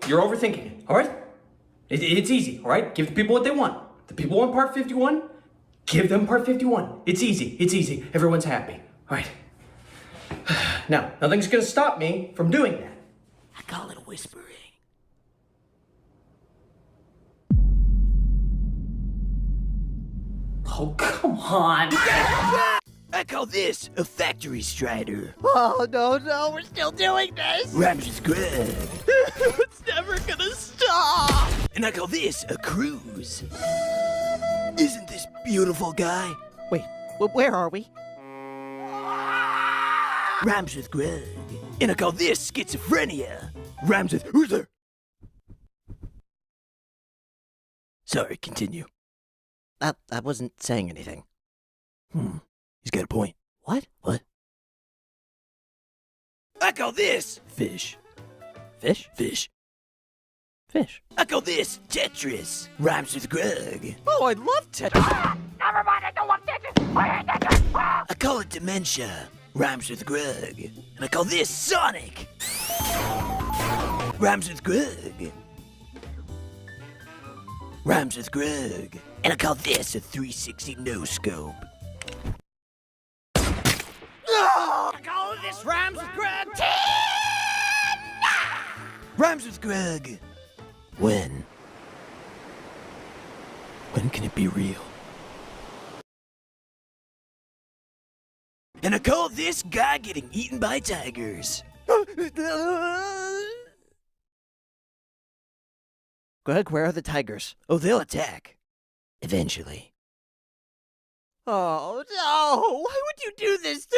You're overthinking it, all right? It's easy, all right? Give the people what they want. The people want part 51, give them part 51. It's easy. Everyone's happy, all right? Now, nothing's gonna stop me from doing that. I call it whispering. Oh, come on. I call this a factory strider. Oh, no, we're still doing this! Rhymes with Greg. It's never gonna stop! And I call this a cruise. Isn't this beautiful, guy? Wait, where are we? Rhymes with Greg. And I call this schizophrenia. Rhymes with who's there? Sorry, continue. I wasn't saying anything. He's got a point. What? What? I call this fish. Fish? Fish. Fish. I call this Tetris. Rhymes with Greg. Oh, I love Tetris! Never mind, I don't want Tetris. I hate Tetris. I call it dementia. Rhymes with Greg. And I call this Sonic. Rhymes with Greg. Rhymes with Greg. And I call this a 360 no-scope. I call this Rhymes with Greg! Rhymes with Greg. When? When can it be real? And I call this guy getting eaten by tigers. Greg, where are the tigers? Oh, they'll attack. Eventually. Oh, no! Why would you do this to